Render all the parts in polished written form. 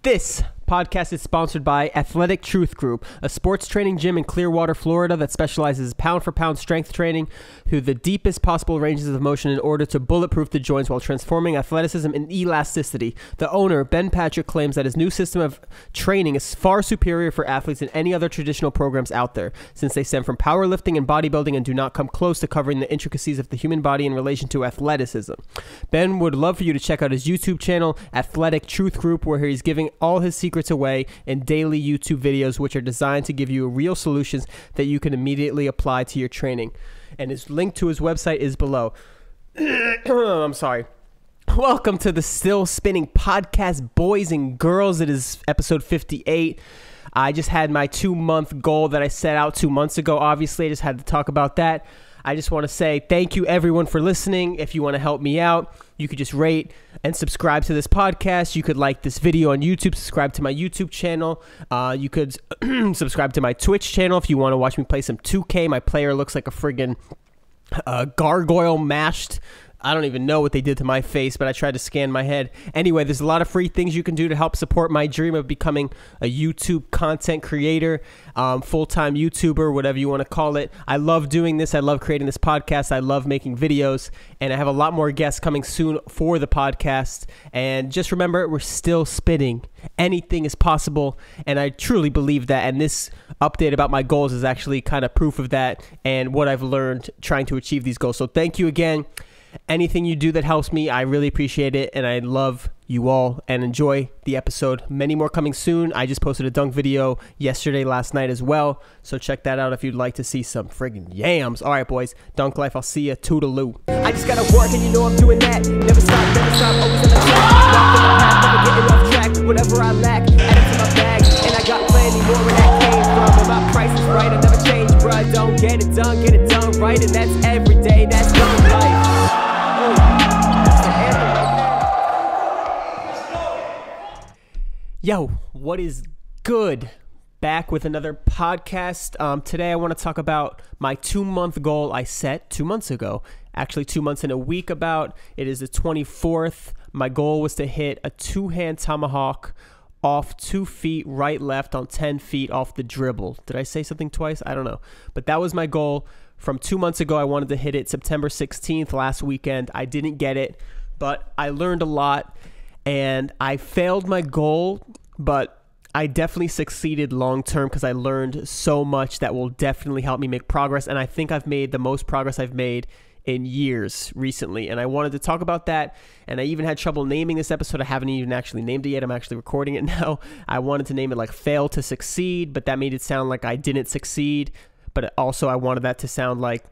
This podcast is sponsored by Athletic Truth Group, a sports training gym in Clearwater, Florida that specializes pound-for-pound strength training through the deepest possible ranges of motion in order to bulletproof the joints while transforming athleticism and elasticity. The owner, Ben Patrick, claims that his new system of training is far superior for athletes than any other traditional programs out there, since they stem from powerlifting and bodybuilding and do not come close to covering the intricacies of the human body in relation to athleticism. Ben would love for you to check out his YouTube channel, Athletic Truth Group, where he's giving all his secrets away in daily YouTube videos, which are designed to give you real solutions that you can immediately apply to your training. And his link to his website is below. I'm sorry. Welcome to the Still Spinning Podcast, boys and girls. It is episode 58. I just had my 2-month goal that I set out 2 months ago. Obviously, I just had to talk about that. I just want to say thank you, everyone, for listening. If you want to help me out, you could just rate and subscribe to this podcast. You could like this video on YouTube, subscribe to my YouTube channel. You could subscribe to my Twitch channel if you want to watch me play some 2K. My player looks like a friggin' gargoyle mashed. I don't even know what they did to my face, but I tried to scan my head. Anyway, there's a lot of free things you can do to help support my dream of becoming a YouTube content creator, full-time YouTuber, whatever you want to call it. I love doing this. I love creating this podcast. I love making videos, and I have a lot more guests coming soon for the podcast. And just remember, we're still spinning. Anything is possible, and I truly believe that. And this update about my goals is actually kind of proof of that and what I've learned trying to achieve these goals. So thank you again. Anything you do that helps me, I really appreciate it, and I love you all, and enjoy the episode. Many more coming soon. I just posted a dunk video last night as well, so check that out if you'd like to see some friggin' yams. All right, boys, dunk life. I'll see ya. Toodaloo. I just gotta work, and you know I'm doing that. Never stop, always in the track. Not in the path, never getting off track. Whatever I lack, add it to my bag, and I got plenty more where that came from. But my price is right, I never change, bruh. Don't get it done right, and that's every day. That's dunk life. Yo, what is good? Back with another podcast. Today I want to talk about my 2-month goal I set 2 months ago. Actually, 2 months and a week about. It is the 24th. My goal was to hit a 2-hand tomahawk off 2 feet, right, left on 10 feet off the dribble. Did I say something twice? I don't know. But that was my goal. From 2 months ago, I wanted to hit it September 16th, last weekend. I didn't get it, but I learned a lot, and I failed my goal, but I definitely succeeded long-term because I learned so much that will definitely help me make progress, and I think I've made the most progress I've made in years recently, and I wanted to talk about that. And I even had trouble naming this episode. I haven't even actually named it yet. I'm actually recording it now. I wanted to name it like Fail to Succeed, but that made it sound like I didn't succeed. But also I wanted that to sound like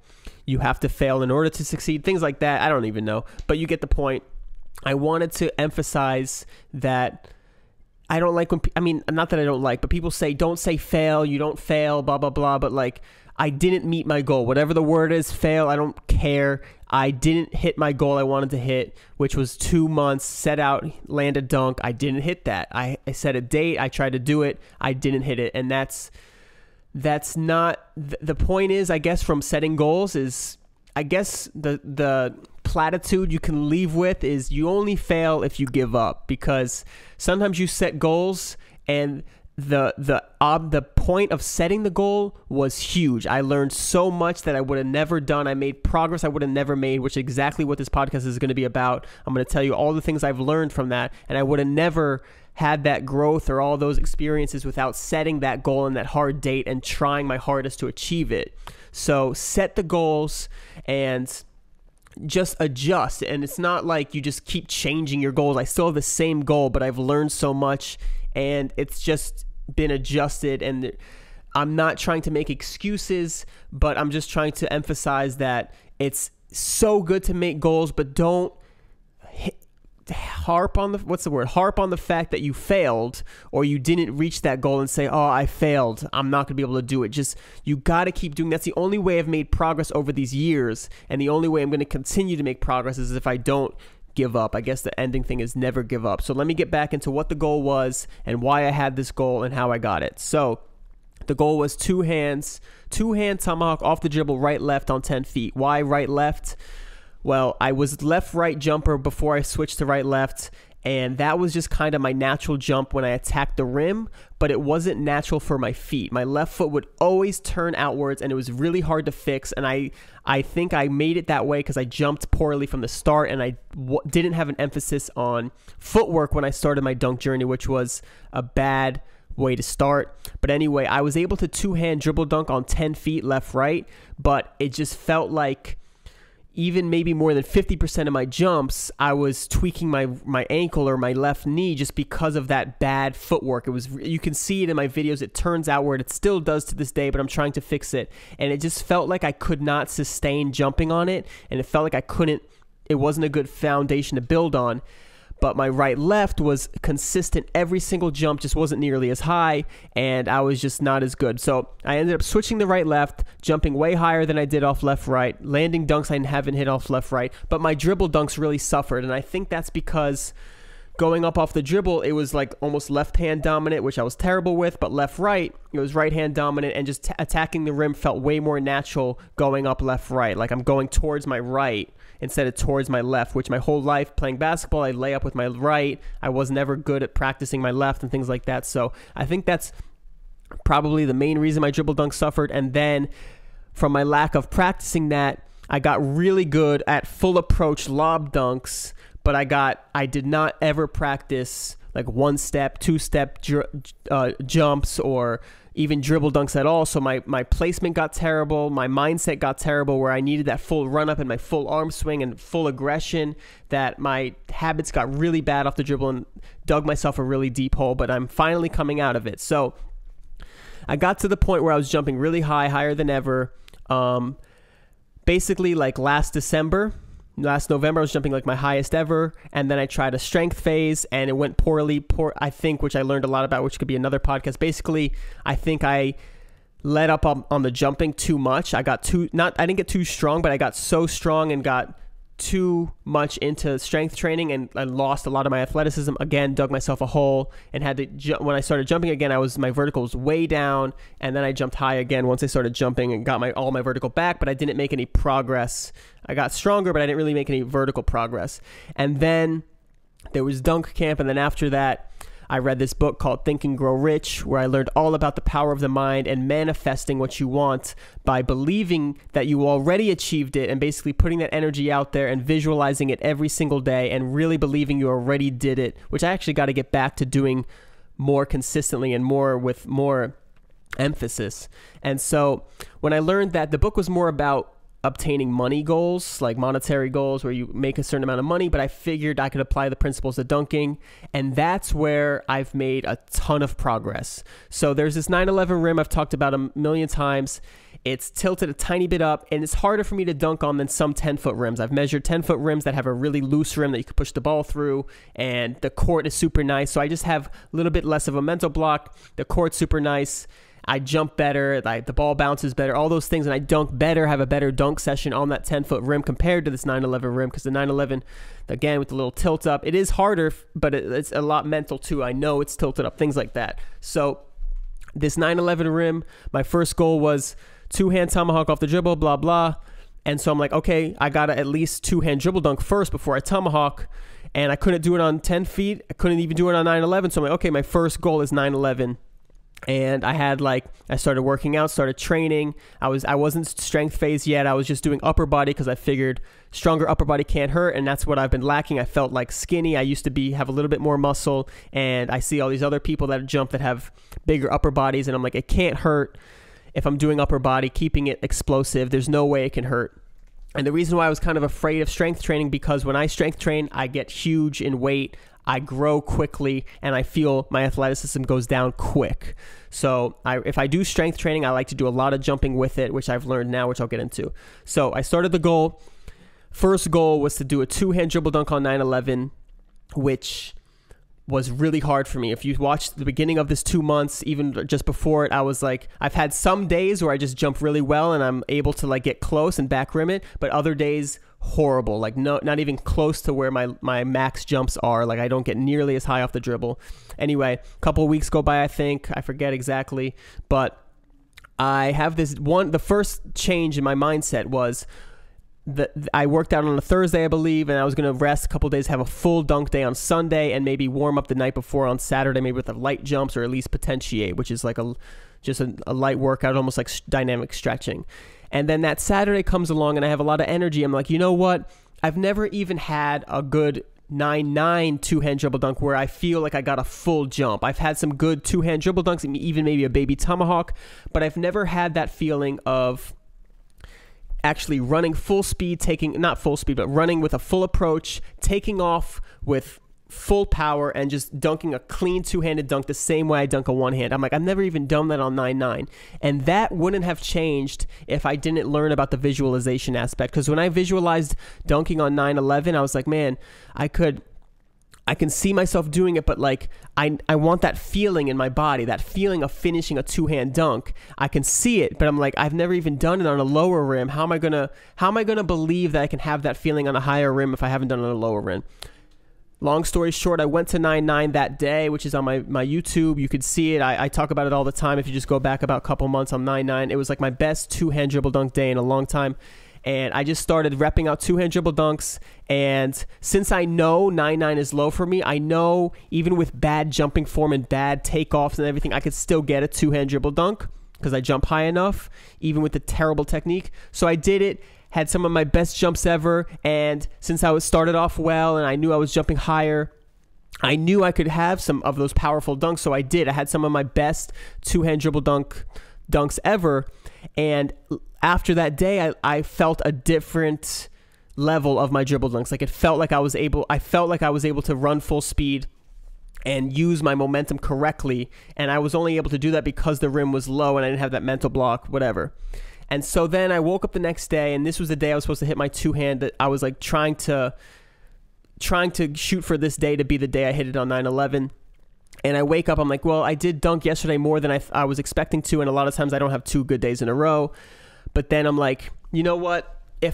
you have to fail in order to succeed, things like that. I don't even know, but you get the point. I wanted to emphasize that I don't like when, not that I don't like, but people say, don't say fail, you don't fail, blah, blah, blah. But like, I didn't meet my goal. Whatever the word is, fail, I don't care. I didn't hit my goal I wanted to hit, which was 2 months, set out, land a dunk. I didn't hit that. I set a date. I tried to do it. I didn't hit it. And that's not the point. Is, I guess, from setting goals is, I guess the platitude you can leave with is you only fail if you give up, because sometimes you set goals and the point of setting the goal was huge. I learned so much that I would have never done. I made progress I would have never made, which is exactly what this podcast is going to be about. I'm going to tell you all the things I've learned from that, and I would have never had that growth or all those experiences without setting that goal and that hard date and trying my hardest to achieve it. So set the goals and just adjust. And it's not like you just keep changing your goals. I still have the same goal, but I've learned so much and it's just been adjusted. And I'm not trying to make excuses, but I'm just trying to emphasize that it's so good to make goals, but don't harp on the fact that you failed or you didn't reach that goal and say, oh, I failed, I'm not gonna be able to do it. Just, you gotta keep doing. That's the only way I've made progress over these years, and the only way I'm gonna continue to make progress is if I don't give up. I guess the ending thing is never give up. So let me get back into what the goal was and why I had this goal and how I got it. So the goal was 2-hand tomahawk off the dribble, right left on 10 feet. Why right left? Well, I was left-right jumper before I switched to right-left, And that was just kind of my natural jump when I attacked the rim, but it wasn't natural for my feet. My left foot would always turn outwards, and it was really hard to fix. And I think I made it that way because I jumped poorly from the start, and I didn't have an emphasis on footwork when I started my dunk journey, which was a bad way to start. But anyway, I was able to two-hand dribble dunk on 10 feet left, right, but it just felt like even maybe more than 50% of my jumps, I was tweaking my ankle or my left knee just because of that bad footwork. You can see it in my videos. It turns outward. It still does to this day, but I'm trying to fix it. And it just felt like I could not sustain jumping on it. And it felt like it wasn't a good foundation to build on. But my right-left was consistent. Every single jump just wasn't nearly as high, and I was just not as good. So I ended up switching the right-left, jumping way higher than I did off left-right, landing dunks I haven't hit off left-right, but my dribble dunks really suffered, and I think that's because going up off the dribble, it was like almost left-hand dominant, which I was terrible with, but left-right, it was right-hand dominant, and just attacking the rim felt way more natural going up left-right. Like I'm going towards my right instead of towards my left, which my whole life playing basketball, I lay up with my right. I was never good at practicing my left and things like that. So I think that's probably the main reason my dribble dunk suffered. And then from my lack of practicing that, I got really good at full approach lob dunks, but I did not ever practice like one-step, two-step jumps or even dribble dunks at all. So my placement got terrible. My mindset got terrible where I needed that full run-up and my full arm swing and full aggression, that my habits got really bad off the dribble and dug myself a really deep hole, but I'm finally coming out of it. So I got to the point where I was jumping really high, higher than ever. Basically like last November, I was jumping like my highest ever, and then I tried a strength phase, and it went poorly, I think, which I learned a lot about, which could be another podcast. Basically, I think I let up on the jumping too much. I didn't get too strong, but I got so strong and got too much into strength training, and I lost a lot of my athleticism. Again, dug myself a hole, and had to when I started jumping again, my vertical was way down, and then I jumped high again once I started jumping and got all my vertical back, but I didn't make any progress. I got stronger, but I didn't really make any vertical progress. And then there was dunk camp, and then after that, I read this book called Think and Grow Rich, where I learned all about the power of the mind and manifesting what you want by believing that you already achieved it, and basically putting that energy out there and visualizing it every single day and really believing you already did it, which I actually got to get back to doing more consistently and with more emphasis. And so when I learned that, the book was more about obtaining money goals, like monetary goals where you make a certain amount of money, but I figured I could apply the principles to dunking, and that's where I've made a ton of progress. So there's this 9/11 rim I've talked about a million times. It's tilted a tiny bit up, and it's harder for me to dunk on than some 10-foot rims. I've measured 10-foot rims that have a really loose rim that you can push the ball through, and the court is super nice, so I just have a little bit less of a mental block. The court's super nice. I jump better, the ball bounces better, all those things, and I dunk better, have a better dunk session on that 10-foot rim compared to this 9/11 rim, because the 9/11, again, with the little tilt up, it is harder, but it's a lot mental too. I know it's tilted up, things like that. So this 9/11 rim, my first goal was two-hand tomahawk off the dribble, blah, blah. And so I'm like, okay, I got to at least two-hand dribble dunk first before I tomahawk, and I couldn't do it on 10 feet. I couldn't even do it on 9/11, so I'm like, okay, my first goal is 9/11. And I started working out, started training. I wasn't strength phase yet. I was just doing upper body because I figured stronger upper body can't hurt, and that's what I've been lacking. I felt like skinny. I used to have a little bit more muscle, and I see all these other people that jump that have bigger upper bodies, and I'm like, it can't hurt if I'm doing upper body, keeping it explosive. There's no way it can hurt. And the reason why I was kind of afraid of strength training, because when I strength train, I get huge in weight. I grow quickly, and I feel my athleticism goes down quick. So if I do strength training, I like to do a lot of jumping with it, which I've learned now, which I'll get into. So I started the goal. First goal was to do a two-hand dribble dunk on 9/11, which was really hard for me. If you watched the beginning of this 2 months, even just before it, I was like, I've had some days where I just jump really well and I'm able to like get close and back rim it, but other days horrible, like not even close to where my max jumps are. Like I don't get nearly as high off the dribble. Anyway, a couple of weeks go by, I forget exactly, but I have the first change in my mindset was I worked out on a Thursday, I believe, and I was going to rest a couple days, have a full dunk day on Sunday, and maybe warm up the night before on Saturday, maybe with a light jumps or at least potentiate, which is like just a light workout, almost like dynamic stretching. And then that Saturday comes along and I have a lot of energy. I'm like, you know what? I've never even had a good 9-9 two-hand dribble dunk where I feel like I got a full jump. I've had some good two-hand dribble dunks, even maybe a baby tomahawk, but I've never had that feeling of actually running full speed, not full speed, but running with a full approach, taking off with full power and just dunking a clean two-handed dunk the same way I dunk a one-hand. I'm like, I've never even done that on 9-9. And that wouldn't have changed if I didn't learn about the visualization aspect. Because when I visualized dunking on 9-11, I was like, man, I can see myself doing it, but like I want that feeling in my body, that feeling of finishing a two-hand dunk. I can see it, but I'm like, I've never even done it on a lower rim. How am I gonna believe that I can have that feeling on a higher rim if I haven't done it on a lower rim? Long story short, I went to 9-9 that day, which is on my YouTube. You could see it. I talk about it all the time. If you just go back about a couple months on 9-9, it was like my best two-hand dribble dunk day in a long time. And I just started repping out two-hand dribble dunks. And since I know 9-9 is low for me, I know even with bad jumping form and bad takeoffs and everything, I could still get a two-hand dribble dunk because I jump high enough, even with the terrible technique. So I did it. Had some of my best jumps ever, and since I was started off well and I knew I was jumping higher, I knew I could have some of those powerful dunks, so I did. I had some of my best two-hand dribble dunks ever, and after that day, I felt a different level of my dribble dunks. Like it felt like I was able to run full speed and use my momentum correctly, and I was only able to do that because the rim was low and I didn't have that mental block, whatever. And so then I woke up the next day, and this was the day I was supposed to hit my two-hand. That I was like trying to shoot for this day to be the day I hit it on 9/11. And I wake up, I'm like, well, I did dunk yesterday more than I was expecting to, and a lot of times I don't have 2 good days in a row. But then I'm like, you know what? Even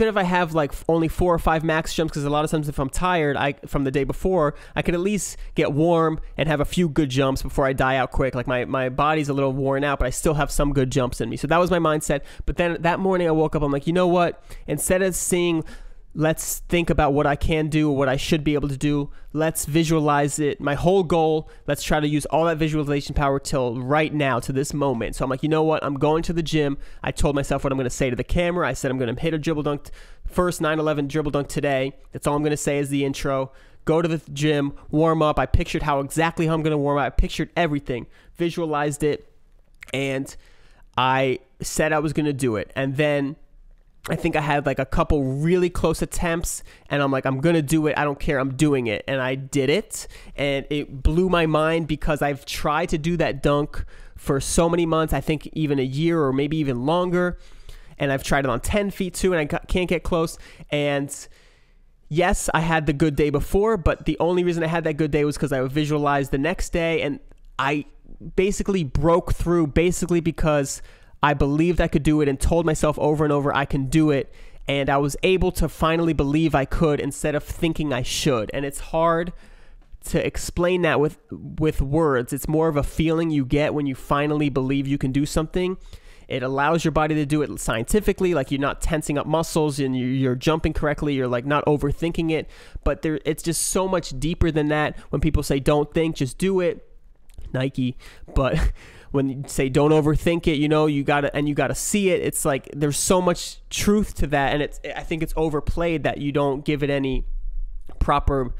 if I have like only 4 or 5 max jumps, because a lot of times if I'm tired from the day before, I could at least get warm and have a few good jumps before I die out quick. Like my body's a little worn out, but I still have some good jumps in me. So that was my mindset. But then that morning I woke up, I'm like, you know what? Instead of seeing, let's think about what I can do or what I should be able to do, let's visualize it. My whole goal, let's try to use all that visualization power till right now, to this moment. So I'm like, you know what? I'm going to the gym. I told myself what I'm going to say to the camera. I said I'm going to hit a dribble dunk, first 9/11 dribble dunk today. That's all I'm going to say as the intro. Go to the gym, warm up. I pictured exactly how I'm going to warm up. I pictured everything, visualized it, and I said I was going to do it. And then I think I had like a couple really close attempts, and I'm like, I'm going to do it. I don't care. I'm doing it. And I did it, and it blew my mind because I've tried to do that dunk for so many months, I think even a year or maybe even longer. And I've tried it on 10 feet too, and I can't get close. And yes, I had the good day before, but the only reason I had that good day was because I visualized the next day, and I basically broke through because I believed I could do it and told myself over and over I can do it, and I was able to finally believe I could instead of thinking I should. And it's hard to explain that with words. It's more of a feeling you get when you finally believe you can do something. It allows your body to do it scientifically, like you're not tensing up muscles and you're jumping correctly, you're like not overthinking it. But it's just so much deeper than that. When people say don't think, just do it, Nike, but when you say don't overthink it, you gotta see it. It's like there's so much truth to that, and I think it's overplayed that you don't give it any proper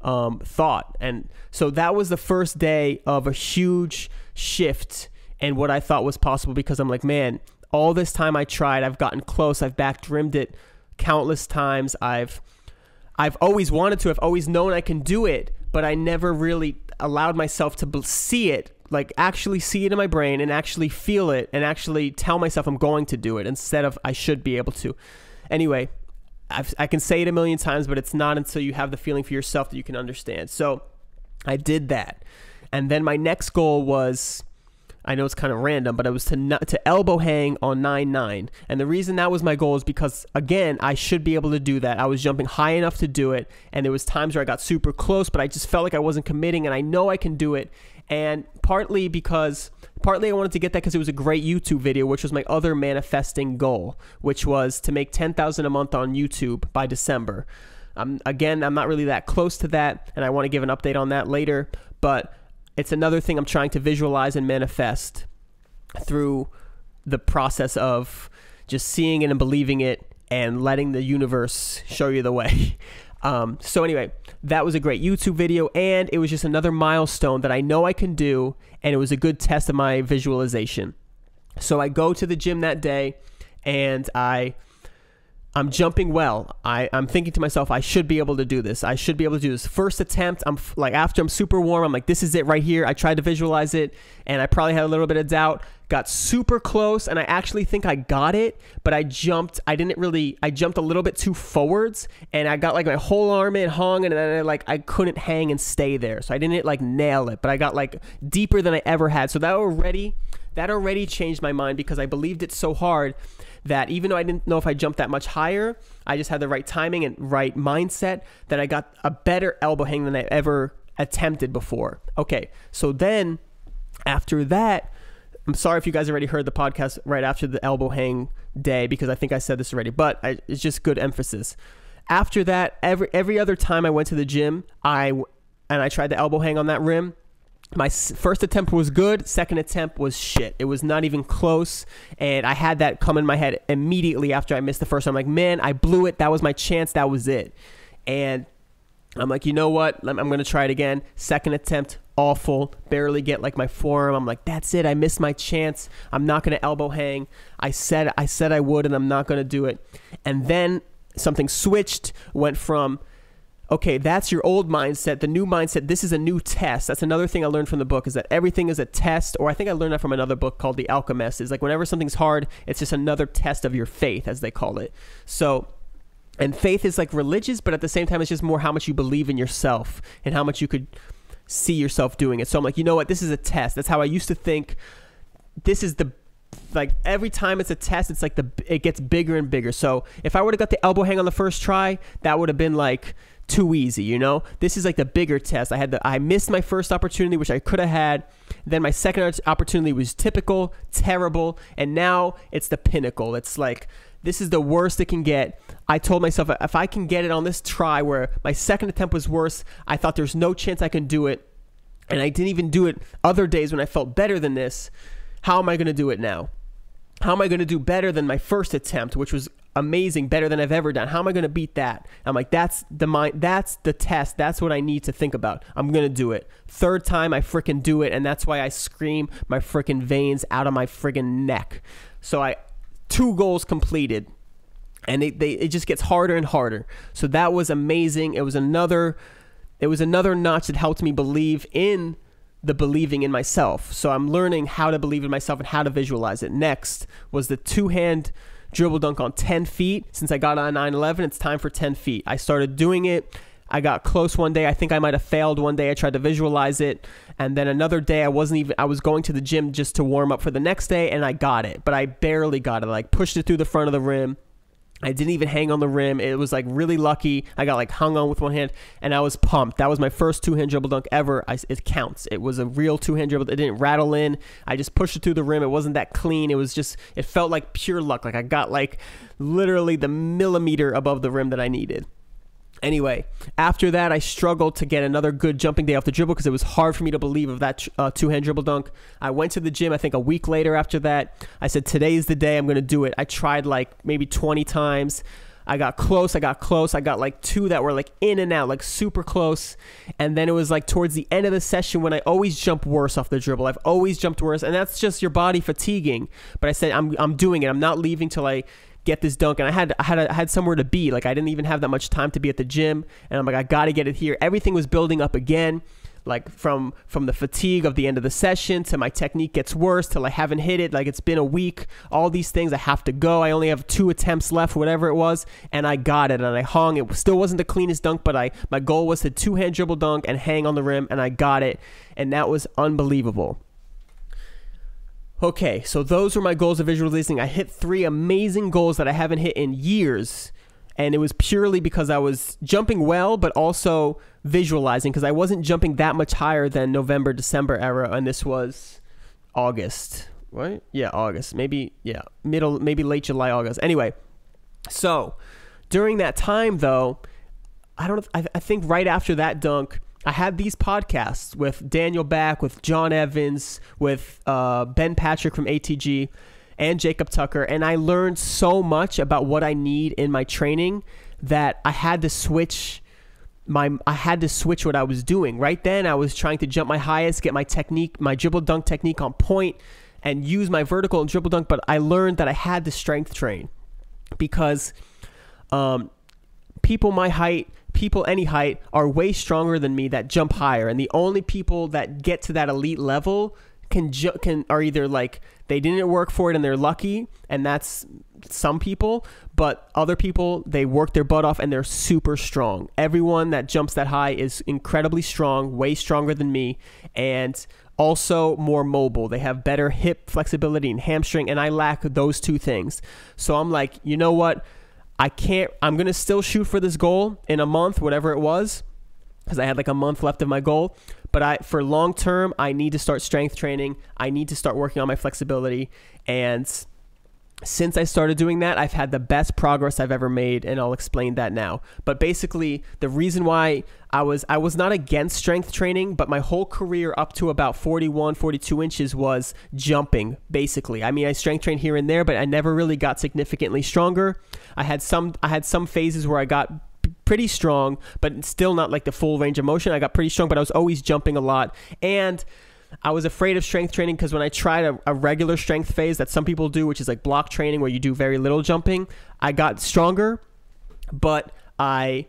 thought. And so that was the first day of a huge shift in what I thought was possible, because I'm like, man, all this time I tried, I've gotten close, I've back rimmed it countless times, I've always wanted to, I've always known I can do it, but I never really allowed myself to see it. Like actually see it in my brain and actually feel it and actually tell myself I'm going to do it instead of I should be able to. Anyway, I can say it a million times, but it's not until you have the feeling for yourself that you can understand. So I did that. And then my next goal was, I know it's kind of random, but it was to elbow hang on 9-9. And the reason that was my goal is because, again, I should be able to do that. I was jumping high enough to do it, and there was times where I got super close, but I just felt like I wasn't committing, and I know I can do it. And partly because partly I wanted to get that because it was a great YouTube video, which was my other manifesting goal, which was to make $10,000 a month on YouTube by December. Again, I'm not really that close to that, and I want to give an update on that later, but it's another thing I'm trying to visualize and manifest through the process of just seeing it and believing it and letting the universe show you the way. So anyway, that was a great YouTube video, and it was just another milestone that I know I can do, and it was a good test of my visualization. So I go to the gym that day, and I'm jumping well. I'm thinking to myself, I should be able to do this. I should be able to do this. First attempt, I'm like, after I'm super warm, I'm like, this is it right here. I tried to visualize it, and I probably had a little bit of doubt. Got super close, and I actually think I got it, but I jumped a little bit too forwards, and I got like my whole arm in, hung, and then I couldn't hang and stay there. So I didn't like nail it, but I got like deeper than I ever had. So that already changed my mind, because I believed it so hard that even though I didn't know if I jumped that much higher, I just had the right timing and right mindset that I got a better elbow hang than I ever attempted before. Okay, so then after that, I'm sorry if you guys already heard the podcast right after the elbow hang day, because I think I said this already, but it's just good emphasis. After that, every other time I went to the gym, I tried the elbow hang on that rim. My first attempt was good. Second attempt was shit. It was not even close. And I had that come in my head immediately after I missed the first one. I'm like, man, I blew it. That was my chance. That was it. And I'm like, you know what? I'm going to try it again. Second attempt, awful. Barely get like my forearm. I'm like, that's it. I missed my chance. I'm not going to elbow hang. I said I would, and I'm not going to do it. And then something switched, went from, okay, that's your old mindset. The new mindset, this is a new test. That's another thing I learned from the book, is that everything is a test. Or I think I learned that from another book called The Alchemist. Is like whenever something's hard, it's just another test of your faith, as they call it. So, and faith is like religious, but at the same time, it's just more how much you believe in yourself and how much you could see yourself doing it. So I'm like, you know what? This is a test. That's how I used to think. This is like every time it's a test, it's like it gets bigger and bigger. So if I would have got the elbow hang on the first try, that would have been like too easy, you know? This is like the bigger test. I missed my first opportunity, which I could have had. Then my second opportunity was typical, terrible, and now it's the pinnacle. It's like, this is the worst it can get. I told myself, if I can get it on this try where my second attempt was worse, I thought there's no chance I can do it, and I didn't even do it other days when I felt better than this, how am I going to do it now? How am I going to do better than my first attempt, which was amazing, better than I've ever done? How am I going to beat that? I'm like, that's the test. That's what I need to think about. I'm going to do it. Third time, I freaking do it, and that's why I scream my freaking veins out of my freaking neck. So 2 goals completed, and it just gets harder and harder. So that was amazing. It was another notch that helped me believe in the believing in myself. So I'm learning how to believe in myself and how to visualize it. Next was the 2-hand dribble dunk on 10 feet. Since I got on 9/11, it's time for 10 feet. I started doing it. I got close one day. I think I might have failed one day. I tried to visualize it. And then another day, I was going to the gym just to warm up for the next day, and I got it. But I barely got it. I like pushed it through the front of the rim. I didn't even hang on the rim. It was like really lucky. I got like hung on with one hand, and I was pumped. That was my first 2-hand dribble dunk ever. It counts. It was a real 2-hand dribble. It didn't rattle in. I just pushed it through the rim. It wasn't that clean. It felt like pure luck. Like I got like literally the millimeter above the rim that I needed. Anyway, after that, I struggled to get another good jumping day off the dribble because it was hard for me to believe of that 2-hand dribble dunk. I went to the gym, I think a week later after that. I said, today's the day I'm going to do it. I tried like maybe 20 times. I got close. I got like 2 that were like in and out, like super close. And then it was like towards the end of the session when I always jump worse off the dribble. I've always jumped worse, and that's just your body fatiguing. But I said, I'm doing it. I'm not leaving till I get this dunk. And I had somewhere to be. Like I didn't even have that much time to be at the gym, and I'm like, I got to get it here. Everything was building up again, like from the fatigue of the end of the session to my technique gets worse till I haven't hit it. Like it's been a week. All these things, I have to go. I only have 2 attempts left, whatever it was, and I got it, and I hung. It still wasn't the cleanest dunk, but my goal was to 2-hand dribble dunk and hang on the rim, and I got it, and that was unbelievable. Okay, so those were my goals of visualizing. I hit 3 amazing goals that I haven't hit in years, and it was purely because I was jumping well, but also visualizing, because I wasn't jumping that much higher than November, December era, and this was August, right? Yeah, August. Maybe late July, August. Anyway, so during that time though, I think right after that dunk, I had these podcasts with Daniel Back, with John Evans, with Ben Patrick from ATG, and Jacob Tucker, and I learned so much about what I need in my training that I had to switch what I was doing. Right then, I was trying to jump my highest, get my technique, my dribble dunk technique on point, and use my vertical and dribble dunk, but I learned that I had to strength train because people my height, people any height, are way stronger than me that jump higher, and the only people that get to that elite level are either like they didn't work for it and they're lucky, and that's some people, but other people, they work their butt off and they're super strong. Everyone that jumps that high is incredibly strong, way stronger than me, and also more mobile. They have better hip flexibility and hamstring, and I lack those two things. So I'm like, you know what? I'm going to still shoot for this goal in a month, whatever it was, because I had like a month left of my goal. But for long term, I need to start strength training. I need to start working on my flexibility. And since I started doing that, I've had the best progress I've ever made, and I'll explain that now. But basically, the reason why I was not against strength training, but my whole career up to about 41, 42 inches was jumping, basically. I mean, I strength trained here and there, but I never really got significantly stronger. I had some phases where I got pretty strong, but still not like the full range of motion. I got pretty strong, but I was always jumping a lot. And I was afraid of strength training because when I tried a regular strength phase that some people do, which is like block training where you do very little jumping, I got stronger, but I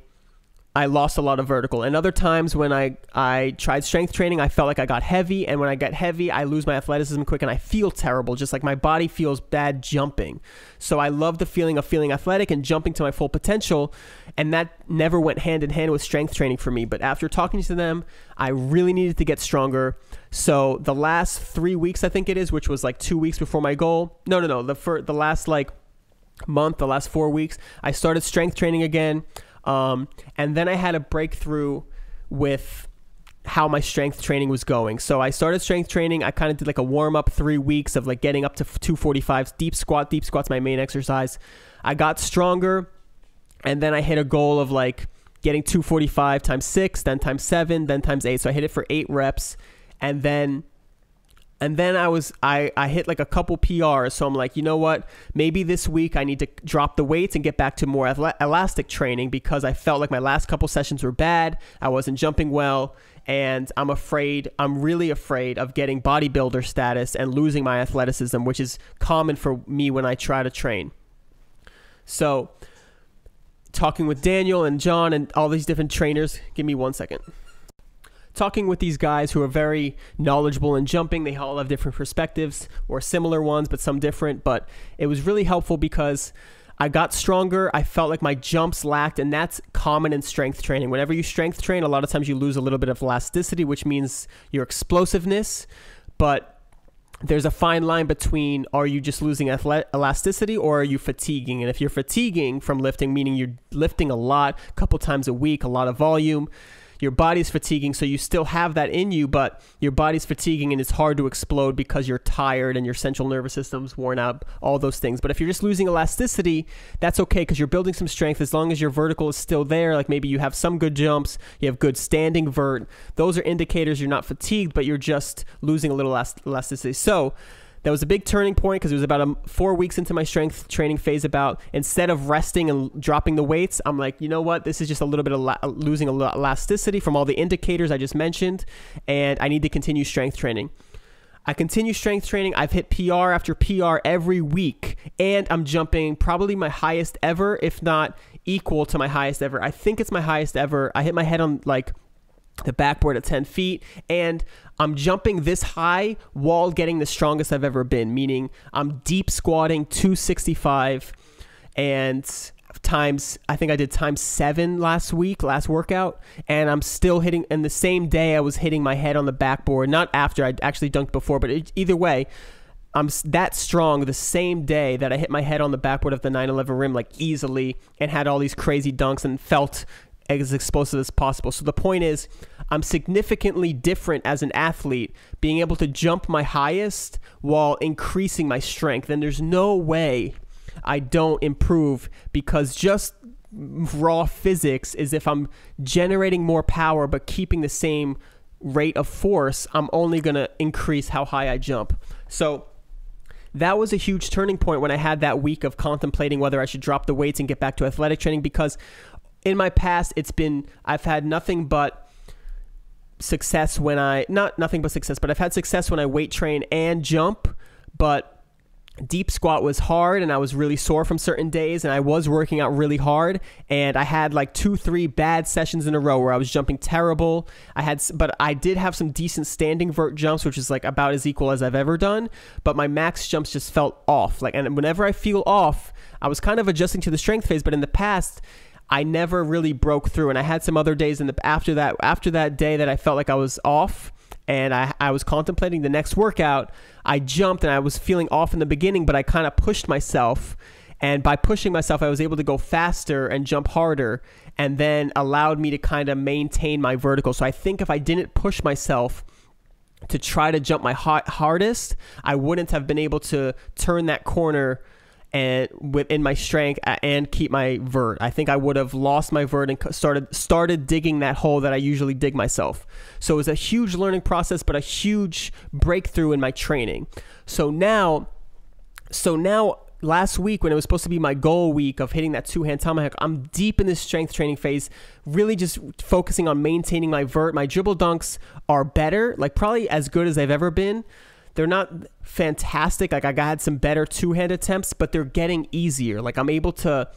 lost a lot of vertical. And other times when I tried strength training, I felt like I got heavy, and when I get heavy, I lose my athleticism quick and I feel terrible, just like my body feels bad jumping. So I love the feeling of feeling athletic and jumping to my full potential, and that never went hand in hand with strength training for me. But after talking to them, I really needed to get stronger. So the last 3 weeks, I think it is, which was like 2 weeks before my goal. No. The last like month, the last 4 weeks, I started strength training again. And then I had a breakthrough with how my strength training was going. So I started strength training. I kind of did like a warm up 3 weeks of like getting up to 245 deep squat. Deep squat's my main exercise. I got stronger, and then I hit a goal of like getting 245 times 6, then times 7, then times 8. So I hit it for 8 reps, and then I hit like a couple PRs. So I'm like, you know what? Maybe this week I need to drop the weights and get back to more elastic training, because I felt like my last couple sessions were bad. I wasn't jumping well, and I'm really afraid of getting bodybuilder status and losing my athleticism, which is common for me when I try to train. So talking with Daniel and John and all these different trainers, give me 1 second. Talking with these guys who are very knowledgeable in jumping. They all have different perspectives, or similar ones, but some different. But it was really helpful because I got stronger. I felt like my jumps lacked, and that's common in strength training. Whenever you strength train, a lot of times you lose a little bit of elasticity, which means your explosiveness. But there's a fine line between, are you just losing elasticity, or are you fatiguing? And if you're fatiguing from lifting, meaning you're lifting a lot, a couple times a week, a lot of volume, your body's fatiguing, so you still have that in you, but your body's fatiguing and it's hard to explode because you're tired and your central nervous system's worn out, all those things. But if you're just losing elasticity, that's okay, because you're building some strength. As long as your vertical is still there, like maybe you have some good jumps, you have good standing vert, those are indicators you're not fatigued, but you're just losing a little elasticity. So that was a big turning point, because it was about 4 weeks into my strength training phase. Instead of resting and dropping the weights, I'm like, you know what? This is just a little bit of losing a little elasticity from all the indicators I just mentioned, and I need to continue strength training. I continue strength training. I've hit PR after PR every week, and I'm jumping probably my highest ever, if not equal to my highest ever. I think it's my highest ever. I hit my head on like the backboard at 10 feet, and I'm jumping this high while getting the strongest I've ever been, meaning I'm deep squatting 265 and I think I did times 7 last workout, and I'm still hitting, and the same day I was hitting my head on the backboard, not after I'd actually dunked before, but either way, I'm that strong the same day that I hit my head on the backboard of the 911 rim like easily, and had all these crazy dunks and felt as explosive as possible. So the point is, I'm significantly different as an athlete, being able to jump my highest while increasing my strength. And there's no way I don't improve, because just raw physics is, if I'm generating more power but keeping the same rate of force, I'm only going to increase how high I jump. So that was a huge turning point when I had that week of contemplating whether I should drop the weights and get back to athletic training, because in my past, I've had nothing but success when not nothing but success, but I've had success when I weight train and jump. But deep squat was hard, and I was really sore from certain days, and I was working out really hard, and I had like 2-3 bad sessions in a row where I was jumping terrible. But I did have some decent standing vert jumps, which is like about as equal as I've ever done, but my max jumps just felt off. And whenever I feel off, I was kind of adjusting to the strength phase, but in the past, I never really broke through. And I had some other days after that day that I felt like I was off, and I was contemplating the next workout. I jumped, and I was feeling off in the beginning, but I kind of pushed myself. And by pushing myself, I was able to go faster and jump harder, and then allowed me to kind of maintain my vertical. So I think if I didn't push myself to try to jump my hardest, I wouldn't have been able to turn that corner and within my strength and keep my vert. I think I would have lost my vert and started digging that hole that I usually dig myself. So it was a huge learning process, but a huge breakthrough in my training. So now last week, when it was supposed to be my goal week of hitting that 2-hand tomahawk, I'm deep in this strength training phase, really just focusing on maintaining my vert. My dribble dunks are better, like probably as good as they've ever been. They're not fantastic. Like, I had some better 2-hand attempts, but they're getting easier. Like, I'm able to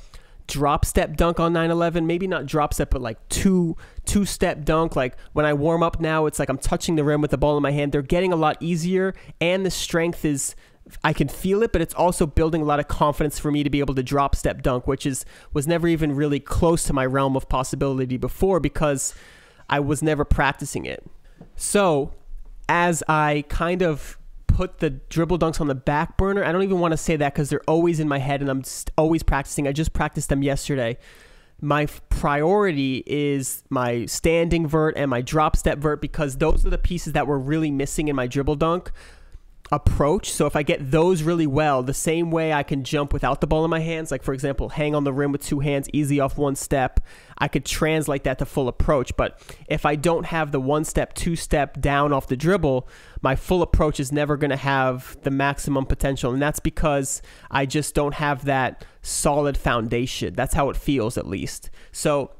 drop step dunk on 9/11, maybe not drop step, but like two-step dunk. Like, when I warm up now, it's like I'm touching the rim with the ball in my hand. They're getting a lot easier, and the strength is, I can feel it, but it's also building a lot of confidence for me to be able to drop step dunk, which was never even really close to my realm of possibility before, because I was never practicing it. So as I kind of put the dribble dunks on the back burner, I don't even want to say that because they're always in my head and I'm always practicing. I just practiced them yesterday. My priority is my standing vert and my drop step vert, because those are the pieces that were really missing in my dribble dunk approach. So if I get those really well, the same way I can jump without the ball in my hands, like for example, hang on the rim with 2 hands, easy off 1 step, I could translate that to full approach. But if I don't have the 1 step, 2 step down off the dribble, my full approach is never going to have the maximum potential. And that's because I just don't have that solid foundation. That's how it feels, at least. So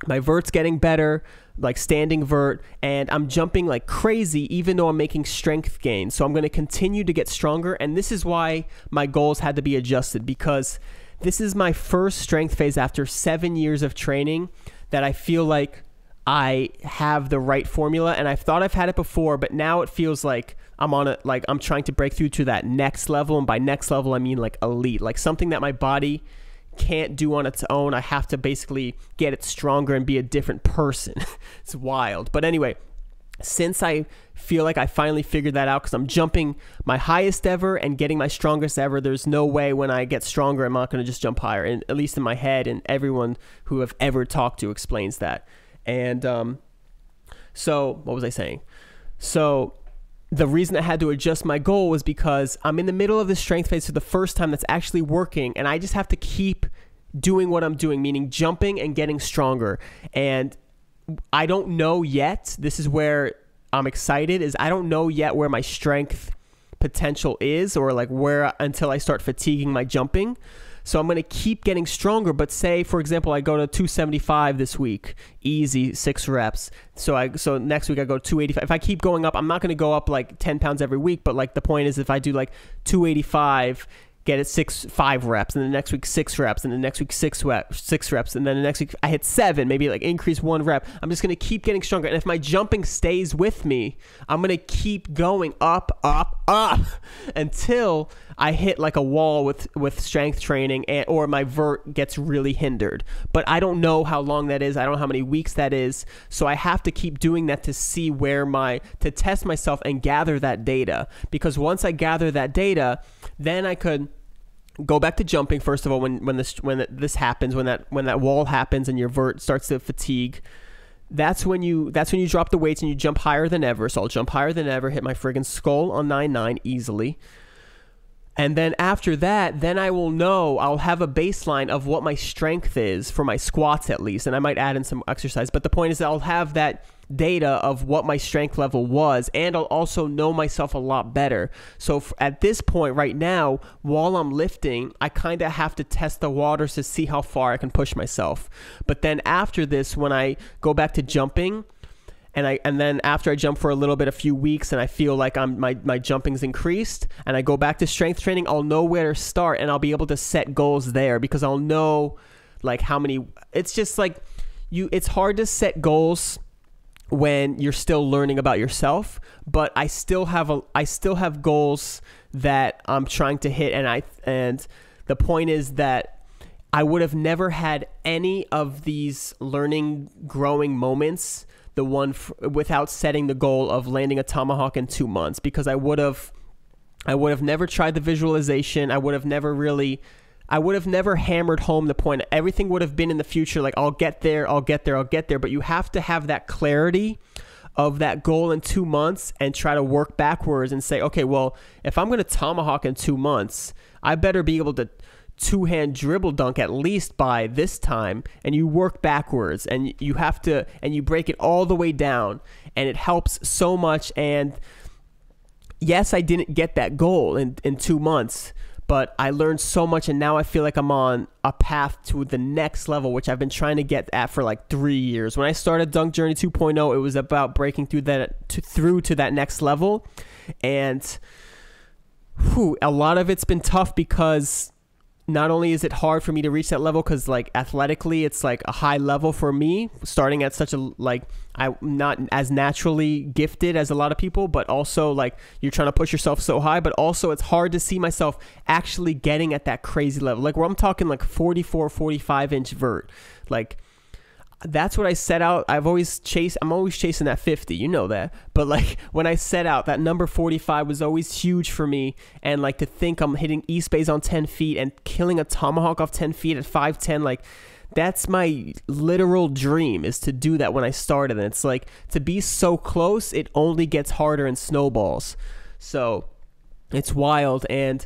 my vert's getting better, like standing vert, and I'm jumping like crazy even though I'm making strength gains. So I'm going to continue to get stronger, and this is why my goals had to be adjusted, because this is my first strength phase after 7 years of training that I feel like I have the right formula, and I thought I've had it before, but now it feels like I'm on it, like I'm trying to break through to that next level, and by next level I mean like elite, like something that my body can't do on its own. I have to basically get it stronger and be a different person. It's wild. But anyway, since I feel like I finally figured that out, because I'm jumping my highest ever and getting my strongest ever, there's no way when I get stronger I'm not going to just jump higher, and at least in my head, and everyone who I've ever talked to explains that. And so what was I saying? So the reason I had to adjust my goal was because I'm in the middle of the strength phase for the first time that's actually working, and I just have to keep doing what I'm doing, meaning jumping and getting stronger. And I don't know yet, this is where I'm excited, is I don't know yet where my strength potential is, or like where, until I start fatiguing my jumping. So I'm going to keep getting stronger, but say, for example, I go to 275 this week, easy, 6 reps. So next week I go 285. If I keep going up, I'm not going to go up like 10 pounds every week, but like the point is, if I do like 285, get it 5 reps, and the next week 6 reps, and the next week 6 reps, and then the next week I hit 7, maybe like increase 1 rep. I'm just going to keep getting stronger. And if my jumping stays with me, I'm going to keep going up, up, up until I hit like a wall with strength training, or my vert gets really hindered. But I don't know how long that is. I don't know how many weeks that is. So I have to keep doing that to see to test myself and gather that data. Because once I gather that data, then I could go back to jumping. First of all, when this happens, when that wall happens and your vert starts to fatigue, that's when you drop the weights and you jump higher than ever. So I'll jump higher than ever, hit my friggin' skull on 9.9 easily. And then after that, then I'll have a baseline of what my strength is for my squats at least. And I might add in some exercise. But the point is that I'll have that data of what my strength level was, and I'll also know myself a lot better. So at this point right now, while I'm lifting, I kind of have to test the waters to see how far I can push myself. But then after this, when I go back to jumping, and then after I jump for a little bit, a few weeks, and I feel like my jumping's increased, and I go back to strength training, I'll know where to start, and I'll be able to set goals there because I'll know like how many. It's just like it's hard to set goals when you're still learning about yourself, but I still have goals that I'm trying to hit, and the point is that I would have never had any of these learning, growing moments without setting the goal of landing a tomahawk in 2 months, because I would have never tried the visualization. I would have never hammered home the point. Everything would have been in the future, like I'll get there. But you have to have that clarity of that goal in 2 months and try to work backwards and say, okay, well, if I'm going to tomahawk in 2 months, I better be able to two-hand dribble dunk at least by this time. And you work backwards, and you break it all the way down, and it helps so much. And yes, I didn't get that goal in 2 months, but I learned so much, and now I feel like I'm on a path to the next level, which I've been trying to get at for like 3 years. When I started Dunk Journey 2.0, it was about breaking through to that next level. And a lot of it's been tough because not only is it hard for me to reach that level, because like athletically it's like a high level for me, starting at such a, like, I'm not as naturally gifted as a lot of people, but also like you're trying to push yourself so high, but also it's hard to see myself actually getting at that crazy level, like where I'm talking like 44, 45 inch vert. Like that's what I set out. I'm always chasing that 50, you know that. But like when I set out, that number 45 was always huge for me. And like to think I'm hitting East Bays on 10 feet and killing a tomahawk off 10 feet at 5'10", like that's my literal dream, is to do that when I started. And it's like to be so close, it only gets harder and snowballs. So it's wild. And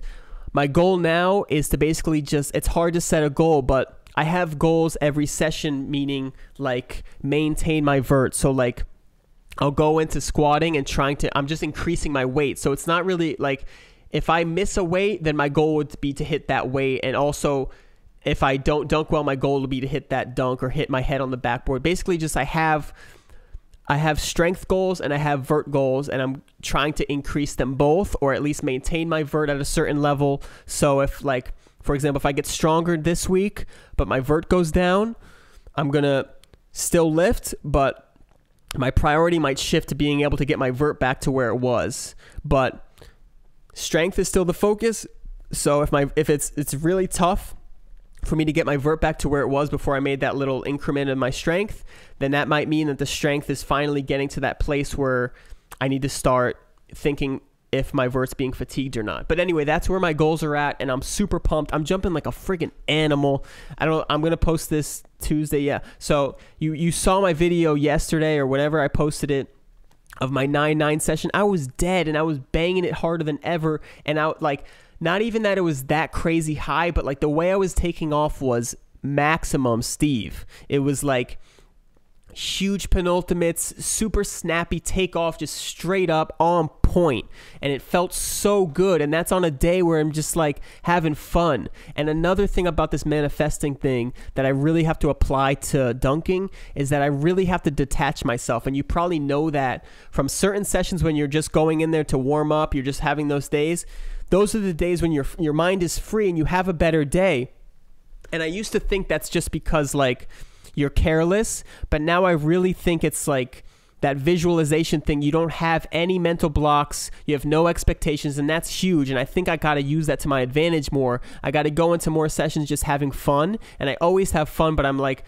my goal now is to basically it's hard to set a goal, but I have goals every session, meaning like maintain my vert. So like I'll go into squatting and I'm just increasing my weight. So it's not really like if I miss a weight, then my goal would be to hit that weight. And also if I don't dunk well, my goal would be to hit that dunk or hit my head on the backboard. Basically just I have strength goals and I have vert goals, and I'm trying to increase them both, or at least maintain my vert at a certain level. So if like, for example, if I get stronger this week, but my vert goes down, I'm going to still lift, but my priority might shift to being able to get my vert back to where it was. But strength is still the focus. So if it's really tough for me to get my vert back to where it was before I made that little increment in my strength, then that might mean that the strength is finally getting to that place where I need to start thinking if my vert's being fatigued or not. But anyway, that's where my goals are at, and I'm super pumped. I'm jumping like a friggin' animal. I'm gonna post this Tuesday, yeah. So you saw my video yesterday or whenever I posted it of my 9.9 session. I was dead and I was banging it harder than ever, and I like, not even that it was that crazy high, but like the way I was taking off was maximum Steve. It was like huge penultimates, super snappy takeoff, just straight up on point, and it felt so good. And that's on a day where I'm just like having fun. And another thing about this manifesting thing that I really have to apply to dunking is that I really have to detach myself. And you probably know that from certain sessions when you're just going in there to warm up, you're just having those days. Those are the days when your mind is free and you have a better day. And I used to think that's just because like you're careless, but now I really think it's like that visualization thing. You don't have any mental blocks, you have no expectations, and that's huge. And I think I got to use that to my advantage more. I got to go into more sessions just having fun, and I always have fun, but I'm like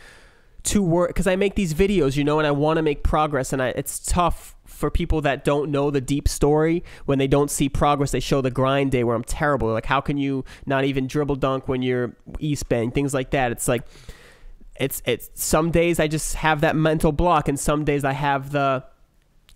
work, because I make these videos, you know, and I want to make progress, and it's tough for people that don't know the deep story. When they don't see progress, they show the grind day where I'm terrible. Like, how can you not even dribble dunk when you're East Bend, things like that. It's like, it's some days I just have that mental block, and some days I have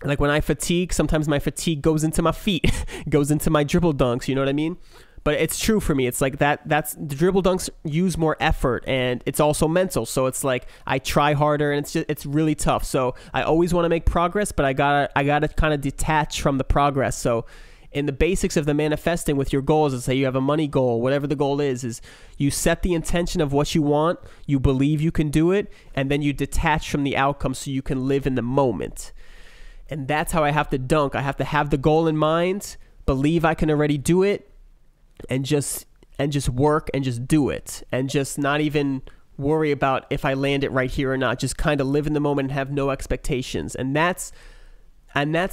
like when I fatigue, sometimes my fatigue goes into my feet, goes into my dribble dunks, you know what I mean? But it's true for me. It's like that's the dribble dunks use more effort, and it's also mental. So it's like I try harder, and it's really tough. So I always want to make progress, but I gotta kind of detach from the progress. So in the basics of the manifesting with your goals, let's say you have a money goal, whatever the goal is you set the intention of what you want, you believe you can do it, and then you detach from the outcome so you can live in the moment. And that's how I have to dunk. I have to have the goal in mind, believe I can already do it, and just work and just do it, and just not even worry about if I land it right here or not. Just kind of live in the moment and have no expectations. And that's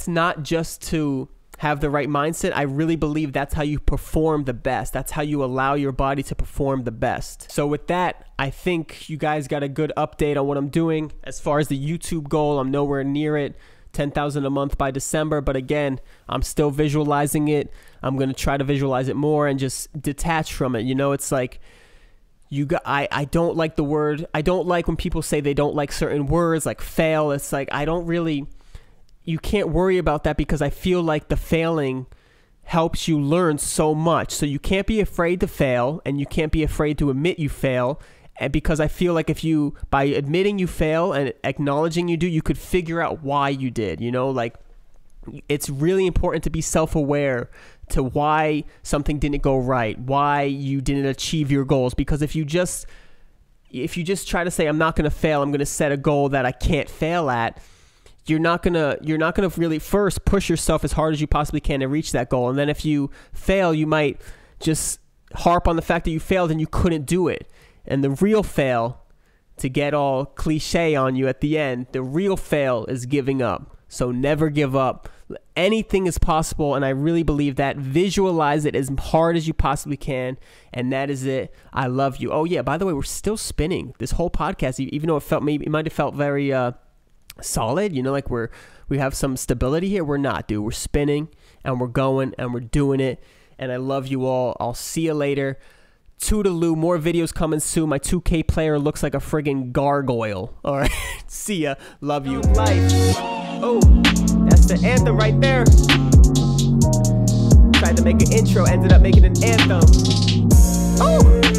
not just to have the right mindset. I really believe that's how you perform the best. That's how you allow your body to perform the best. So with that, I think you guys got a good update on what I'm doing. As far as the YouTube goal, I'm nowhere near it. 10,000 a month by December, but again, I'm still visualizing it. I'm going to try to visualize it more and just detach from it. You know, it's like I don't like the word. I don't like when people say they don't like certain words like fail. It's like you can't worry about that, because I feel like the failing helps you learn so much. So you can't be afraid to fail, and you can't be afraid to admit you fail. And because I feel like by admitting you fail and acknowledging you do, you could figure out why you did, you know, like it's really important to be self-aware to why something didn't go right, why you didn't achieve your goals. Because if you just try to say, I'm not going to fail, I'm going to set a goal that I can't fail at, you're not going to really first push yourself as hard as you possibly can to reach that goal. And then if you fail, you might just harp on the fact that you failed and you couldn't do it. And the real fail, to get all cliche on you at the end, the real fail is giving up. So never give up. Anything is possible, and I really believe that. Visualize it as hard as you possibly can, and that is it. I love you. Oh yeah, by the way, we're still spinning this whole podcast, even though it might have felt very solid, you know, like we have some stability here. We're not, dude. We're spinning, and we're going, and we're doing it, and I love you all. I'll see you later. Toodaloo, more videos coming soon. My 2K player looks like a friggin' gargoyle. All right, see ya. Love you. Life. Oh, that's the anthem right there. Tried to make an intro, ended up making an anthem. Oh.